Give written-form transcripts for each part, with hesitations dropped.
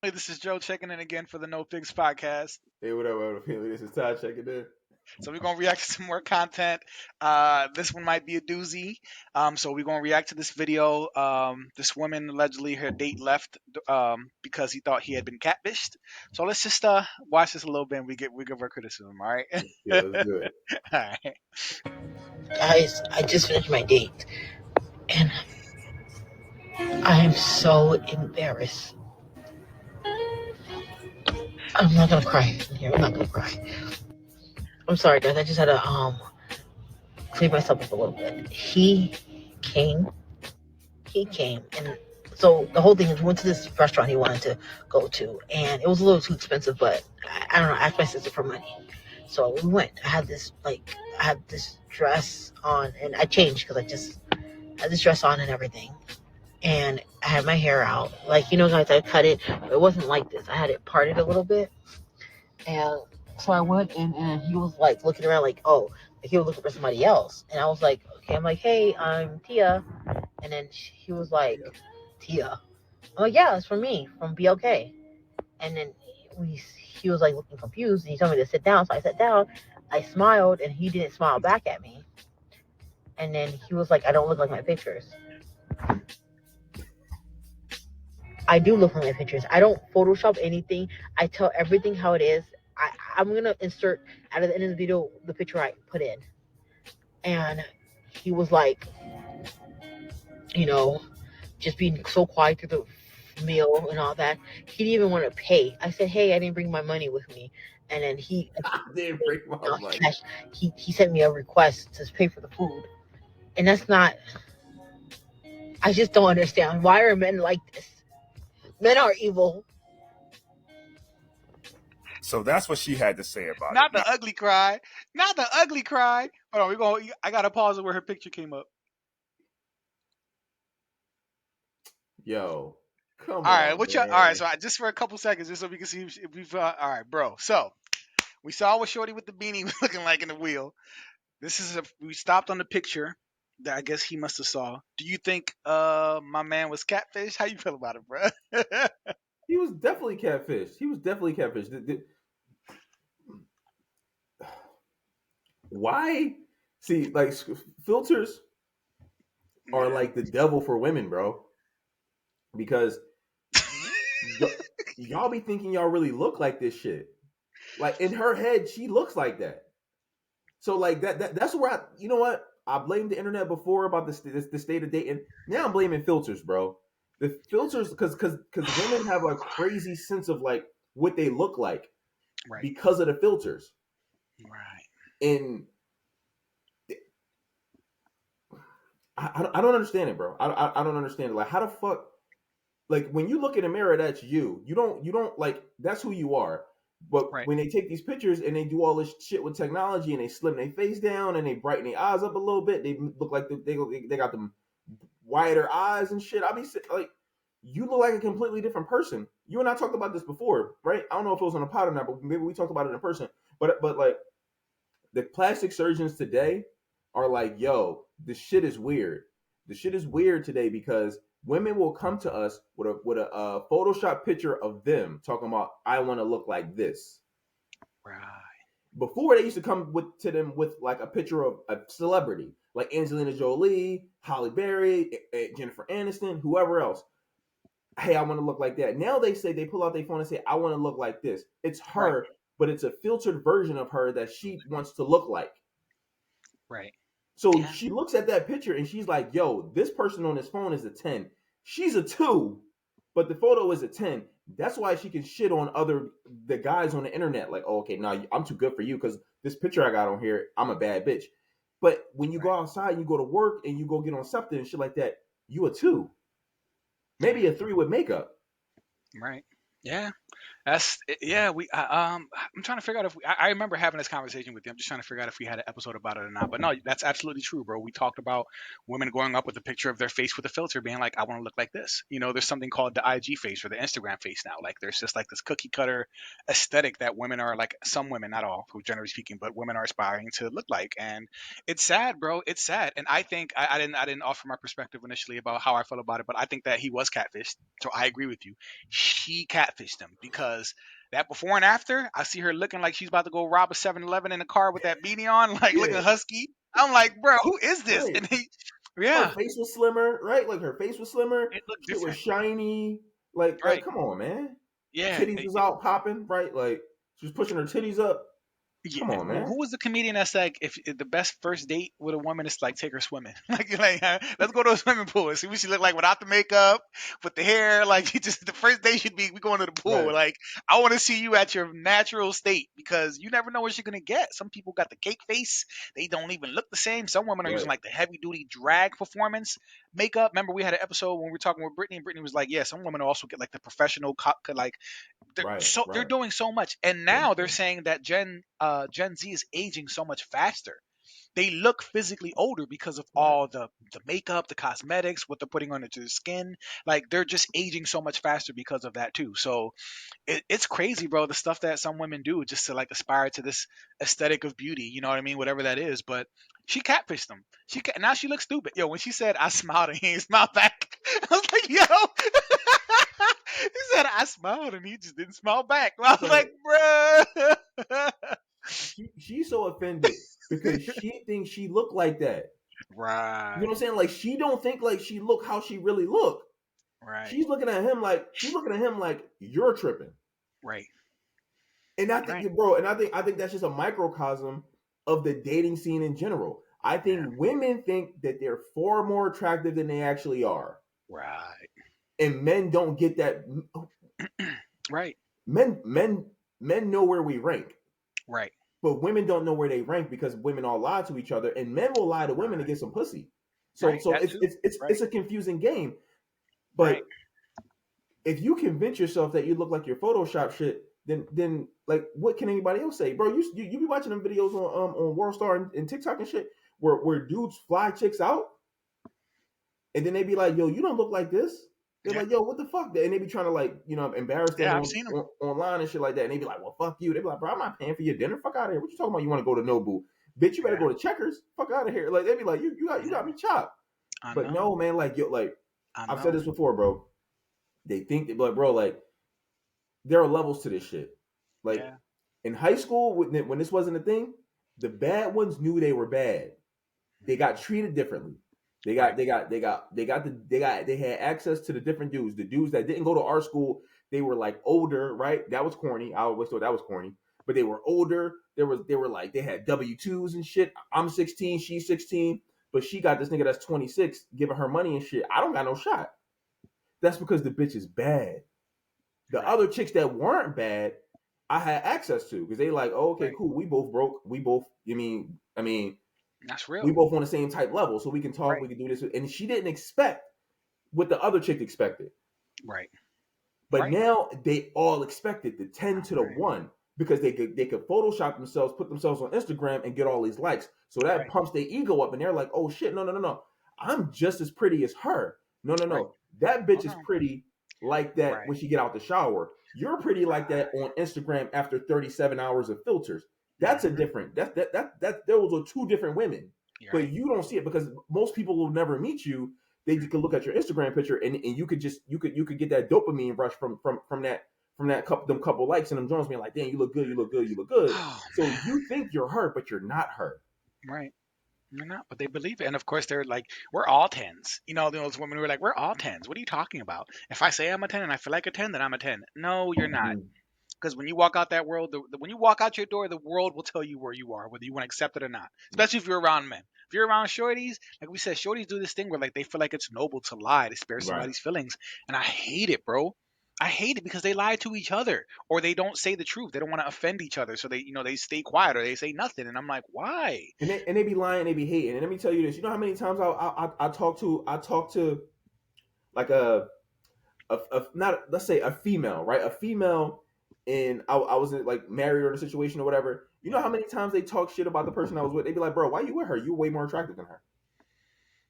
Hey, this is Joe checking in again for the No Pigs podcast. Hey, what up, family? This is Todd checking in. So we're gonna react to some more content. This one might be a doozy. So we're gonna react to this video. This woman allegedly her date left because he thought he had been catfished. So let's just watch this a little bit and we give our criticism. All right. Yeah, All let's do it. right. Guys, I just finished my date and I am so embarrassed. I'm not gonna cry. Yeah, I'm not gonna cry. I'm sorry, guys. I just had to clean myself up a little bit. Came. He came, and so the whole thing is we went to this restaurant he wanted to go to, and it was a little too expensive, but I don't know. I asked my sister for money, so we went. I had this dress on, and I changed because I just had this dress on and everything. And I had my hair out. Like, guys, I cut it, but it wasn't like this. I had it parted a little bit. And so I went in, and he was like looking around, like, oh, like he was looking for somebody else. And I was like, okay, I'm like, hey, I'm Tia. And then he was like, Tia. I'm like, yeah, it's for me, from BLK. And then he was like looking confused, and he told me to sit down. So I sat down. I smiled, and he didn't smile back at me. And then he was like, I don't look like my pictures. I do look for my pictures. I don't Photoshop anything. I tell everything how it is. I'm going to insert at the end of the video the picture I put in. And he was like, just being so quiet through the meal and all that. He didn't even want to pay. I said, hey, I didn't bring my money with me. And then I didn't break my money. he sent me a request to pay for the food. And that's not, I just don't understand. Why are men like this? Men are evil. So that's what she had to say about Not it. the ugly cry. Not the ugly cry. Hold on. I gotta pause it where her picture came up. Yo, come All right. on, All right. man. So just for a couple seconds, just so we can see if we've. All right, bro. So we saw what Shorty with the beanie was looking like in the wheel. We stopped on the picture that I guess he must have saw. Do you think my man was catfish? How you feel about it, bro? He was definitely catfish. He was definitely catfish. Why? See, like filters are like the devil for women, bro. Because y'all be thinking y'all really look like this shit. Like in her head, she looks like that. So like that's where you know what? I blamed the internet before about the state of dating. Now I'm blaming filters, bro. The filters because women have a crazy sense of like what they look like Right. because of the filters. Right. And I don't understand it, bro. I don't understand it. Like how the fuck like when you look in the mirror, that's you. You don't like that's who you are. But Right. when they take these pictures and they do all this shit with technology and they slim their face down and they brighten their eyes up a little bit, they look like they got them wider eyes and shit. I be like, you look like a completely different person. You and I talked about this before, right? I don't know if it was on a pod or not, but maybe we talked about it in person. But like the plastic surgeons today are like, yo, this shit is weird. The shit is weird today because women will come to us with a Photoshop picture of them talking about I want to look like this. Right. Before they used to come to them with like a picture of a celebrity like Angelina Jolie, Halle Berry, Jennifer Aniston, whoever else. Hey, I want to look like that. Now they pull out their phone and say I want to look like this. It's her, Right. but it's a filtered version of her that she wants to look like. Right. So Yeah. she looks at that picture and she's like, yo, this person on this phone is a 10. She's a 2, but the photo is a 10. That's why she can shit on the guys on the internet. Like, oh, okay, now I'm too good for you because this picture I got on here, I'm a bad bitch. But when you go outside and you go to work and you go get on something and shit like that, you a 2. Maybe a 3 with makeup. Right. Yeah. I'm trying to figure out if I remember having this conversation with you. I'm just trying to figure out if we had an episode about it or not. But no, that's absolutely true, bro. We talked about women growing up with a picture of their face with a filter, being like, I want to look like this. There's something called the IG face or the Instagram face now. Like, there's just like this cookie cutter aesthetic that women are like, some women, not all, who generally speaking, but women are aspiring to look like. And it's sad, bro. It's sad. And I think I didn't offer my perspective initially about how I felt about it, but I think that he was catfished. So I agree with you. She catfished him because that before and after, I see her looking like she's about to go rob a 7-Eleven in a car with that beanie on, like looking Yeah, husky. I'm like, bro, who is this? right. And he, Her yeah, face was slimmer, right? Like her face was slimmer. it looked Shit was different, shiny. Like, right? come on, man. Yeah, Titties was out popping, right? Like she was pushing her titties up. yeah. Come on, man. Who was the comedian that's like, if the best first date with a woman is like take her swimming, let's go to a swimming pool and see what she look like without the makeup, with the hair. Like, you just the first day should be we going to the pool. Right, Like, I want to see you at your natural state because you never know what you're gonna get. Some people got the cake face; they don't even look the same. Some women are using right, like the heavy duty drag performance makeup. Remember, we had an episode when we were talking with Brittany, and Brittany was like, "Yeah, some women also get like the professional, like right, they're right. doing so much." And They now they're do. saying that Gen Z is aging so much faster. They look physically older because of Right, all the makeup, the cosmetics, what they're putting on their skin. Like, they're just aging so much faster because of that too. So it's crazy, bro, the stuff that some women do just to like aspire to this aesthetic of beauty, you know what I mean, whatever that is. But she catfished them. Now she looks stupid, yo. When she said I smiled and he ain't smiled back, I was like, yo. He said I smiled and he just didn't smile back. I was right. like, bruh. She's so offended because she thinks she looked like that. You know what Right, I'm saying? Like she don't think like she look how she really look. right, She's looking at him like you're tripping. right, And I think, right. bro, and I think that's just a microcosm of the dating scene in general. I Yeah, think women think that they're far more attractive than they actually are, right, and men don't get that. right, Men know where we rank, right, but women don't know where they rank because women all lie to each other, and men will lie to women to right, get some pussy. So right. so That it's too. it's it's Right, it's a confusing game. right. But if you convince yourself that you look like your Photoshop shit, then like what can anybody else say, bro? You be watching them videos on Worldstar and TikTok and shit where dudes fly chicks out and then they be like, yo, you don't look like this. They're Yeah, like, yo, what the fuck? And they be trying to like, embarrass them yeah. I've seen them. online and shit like that. And they be like, well, fuck you. They be like, bro, I'm not paying for your dinner. Fuck out of here. What you talking about? You want to go to Nobu? Bitch, you better Yeah, go to Checkers. Fuck out of here. Like they be like, you got yeah. me chopped. I But know. no, man, like yo, like I I've said know. this before, bro. They think that, but bro, like there are levels to this shit. Like Yeah. in high school, when this wasn't a thing, the bad ones knew they were bad. They Mhm. got treated differently. Right. They had access to the different dudes. The dudes that didn't go to our school, they were like older, right? That was corny. I always thought that was corny. But they were older. They were like they had W-2s and shit. I'm 16, she's 16, but she got this nigga that's 26 giving her money and shit. I don't got no shot. That's because the bitch is bad. The Right. other chicks that weren't bad, I had access to because they like, oh, okay, Right. cool. We both broke. We both. I mean, That's we real. both on the same type level, so we can talk. Right. We can do this, and she didn't expect what the other chick expected. Right. But Right. now they all expected the 10 to the Right. 1 because they could Photoshop themselves, put themselves on Instagram, and get all these likes. So that Right. pumps their ego up, and they're like, oh shit, no, no, no, no, I'm just as pretty as her. No, no, Right. no, that bitch Hold is on. pretty like that Right. when she get out the shower. You're pretty like that Right. on Instagram after 37 hours of filters. That's a Mm-hmm. different. That those are two different women. You're But right. you don't see it because most people will never meet you. They just can look at your Instagram picture and you could just you could get that dopamine rush from that couple likes and them Jones being like, damn, you look good, you look good, you look good. Oh So man. you think you're her, but you're not her. Right. You're not, but they believe it. And of course, they're like, we're all tens. Those women who are like, we're all tens. What are you talking about? If I say I'm a 10 and I feel like a 10, then I'm a 10. No, you're not. Mhm. Because when you walk out that world, when you walk out your door, the world will tell you where you are, whether you want to accept it or not. Especially if you're around men. If you're around shorties, like we said, shorties do this thing where like they feel like it's noble to lie to spare Right. somebody's feelings, and I hate it, bro. I hate it because they lie to each other or they don't say the truth. They don't want to offend each other, so they stay quiet or they say nothing. And I'm like, why? And they be lying, they be hating. And let me tell you this: you know how many times I talk to like a not let's say a female, right? A female and I wasn't like married or in a situation or whatever. You know how many times they talk shit about the person I was with? They'd be like, bro, why you with her? You're way more attractive than her.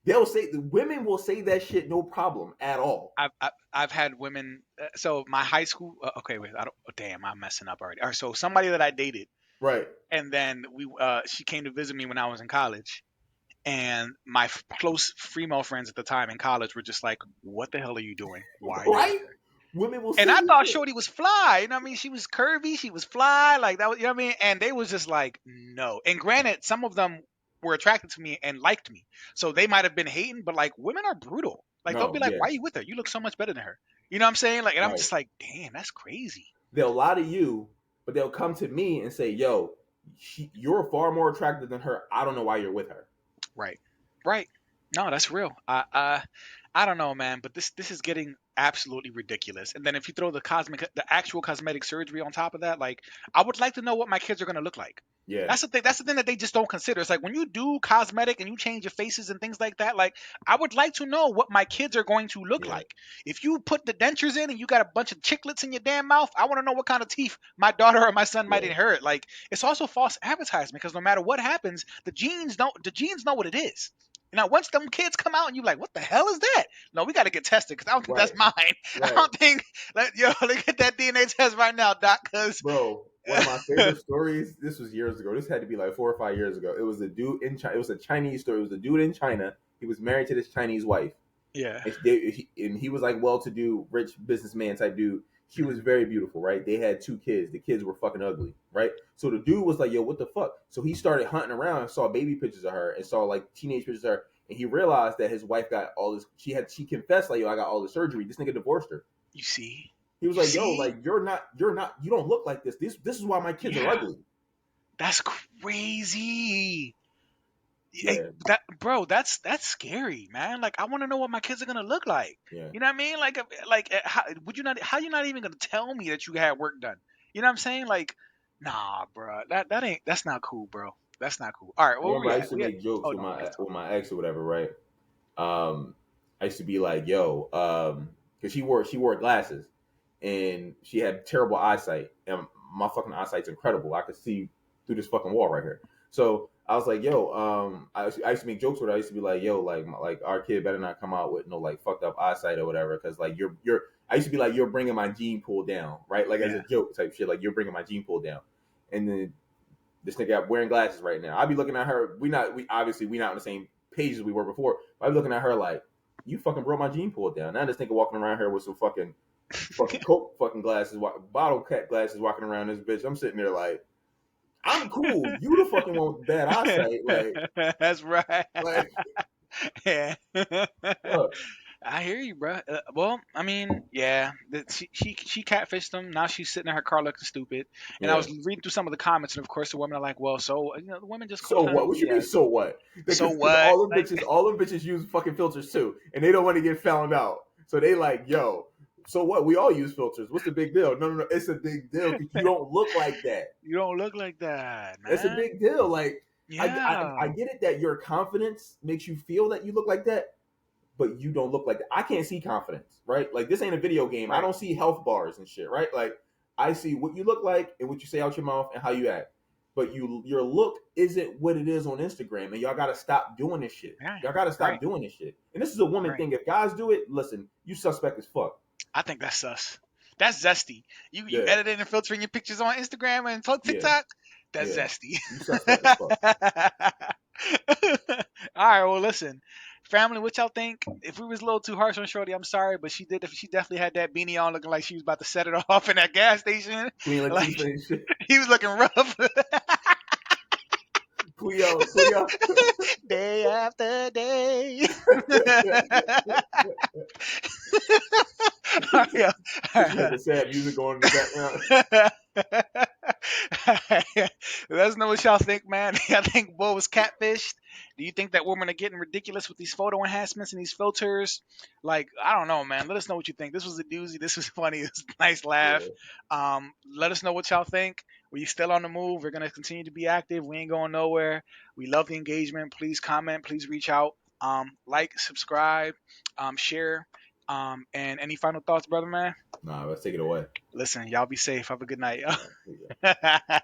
They'll say the women will say that shit no problem at all. I've had women. So my high school. Okay, wait. I don't. Oh, damn, I'm messing up already. All right. So somebody that I dated, Right. and then she came to visit me when I was in college, and my close female friends at the time in college were just like, "What the hell are you doing? Why are you with Right? her?" Women will And say I this thought shit. Shorty was fly. You know what I mean? She was curvy. She was fly. Like that was, you know what I mean? And they was just like, no. And granted, some of them were attracted to me and liked me. So they might have been hating, but like women are brutal. Like they'll be No, like, yeah, why are you with her? You look so much better than her. You know what I'm saying? Like, and I'm right. just like, damn, that's crazy. They'll lie to you, but they'll come to me and say, yo, you're far more attractive than her. I don't know why you're with her. Right. Right. No, that's real. I don't know, man, but this is getting absolutely ridiculous. And then if you throw the actual cosmetic surgery on top of that, like I would like to know what my kids are gonna look like. Yeah, That's the thing. That's the thing that they just don't consider. It's like when you do cosmetic and you change your faces and things like that. Like I would like to know what my kids are going to look yeah, like. If you put the dentures in and you got a bunch of chiclets in your damn mouth, I want to know what kind of teeth my daughter or my son might yeah, inherit. Like it's also false advertisement because no matter what happens, the genes know what it is. Now, once them kids come out and you're like, what the hell is that? No, we got to get tested because I don't think right, that's mine. I right. don't think, let's get that DNA test right now, doc, because. Bro, one of my favorite stories. This was years ago. This had to be like 4 or 5 years ago. It was a dude in China. It was a Chinese story. It was a dude in China. He was married to this Chinese wife, Yeah. and he was like well-to-do, rich businessman type dude. She was very beautiful, right? They had 2 kids. The kids were fucking ugly, right? So the dude was like, "Yo, what the fuck?" So he started hunting around and saw baby pictures of her and saw like teenage pictures of her, and he realized that his wife got all this. She confessed like, "Yo, I got all the surgery." This nigga divorced her. You see? He was You like, "Yo, see? like you don't look like this. This is why my kids are Yeah. ugly." That's crazy. Yeah, That's scary, man. Like, I want to know what my kids are gonna look like. yeah. You know what I mean? How would you not? How you not even gonna tell me that you had work done? You know what I'm saying? Like, nah, bro. That ain't. That's not cool, bro. That's not cool. All right, I where remember we I at? used to make jokes Oh no, we just with talking. my ex or whatever, right? I used to be like, "Yo," because she wore glasses, and she had terrible eyesight, and my fucking eyesight's incredible. I could see through this fucking wall right here. So I was like, "Yo," I used to make jokes with her. I used to be like, "Yo, like our kid better not come out with no like fucked up eyesight or whatever," because like you're. I used to be like, "You're bringing my gene pool down," right? Like as a Yeah. joke type shit. Like you're bringing my gene pool down, and then this nigga wearing glasses right now. I'd be looking at her. We obviously we not on the same page as we were before. But I'd be looking at her like, you fucking brought my gene pool down. Now this nigga walking around here with some fucking Coke fucking glasses, bottle cap glasses, walking around this bitch. I'm sitting there like, I'm cool. You the fucking one with bad eyesight. That's right. Like, Yeah. fuck. I hear you, bro. Well, I mean, yeah, she catfished him. Now she's sitting in her car looking stupid. And I Yeah. was reading through some of the comments, and of course, the women are like, "Well, so the women just So what? co-sign What you mean? BS. So what? So Because what? Like, all them bitches use fucking filters too, and they don't want to get found out. So they like, yo. So what? We all use filters. What's the big deal? No, no, no. It's a big deal because you don't look like that. you don't look like that, That's a man. big deal. Like I Yeah, get it that your confidence makes you feel that you look like that, but you don't look like that. I can't see confidence, right? Like this ain't a video game. I right. don't see health bars and shit, right? Like I see what you look like and what you say out your mouth and how you act. But your look isn't what it is on Instagram, and y'all gotta stop doing this shit. Yeah, Y'all gotta right, stop doing this shit. And this is a woman right. thing. If guys do it, listen, you suspect as fuck. I think that's us. That's zesty. You Yeah, editing and filtering your pictures on Instagram and yeah, TikTok. That's yeah. zesty. You suspect as fuck. All right. Well, listen, family, what y'all think? If we was a little too harsh on Shorty, I'm sorry, but she did. She definitely had that beanie on, looking like she was about to set it off in that gas station. Queen Like Latifah and shit. he was looking rough. Cleo. Day after day. Yeah. So she had the sad music going in the background. Let us know what y'all think, man. I think Bo was catfished. Do you think that women are getting ridiculous with these photo enhancements and these filters? Like, I don't know, man. Let us know what you think. This was a doozy. This was funny. It was a nice laugh. Yeah, Let us know what y'all think. We still on the move. We're gonna continue to be active. We ain't going nowhere. We love the engagement. Please comment. Please reach out. Like, subscribe, share. And any final thoughts, brother man? Nah, let's take it away. Listen, y'all be safe. Have a good night. Yeah.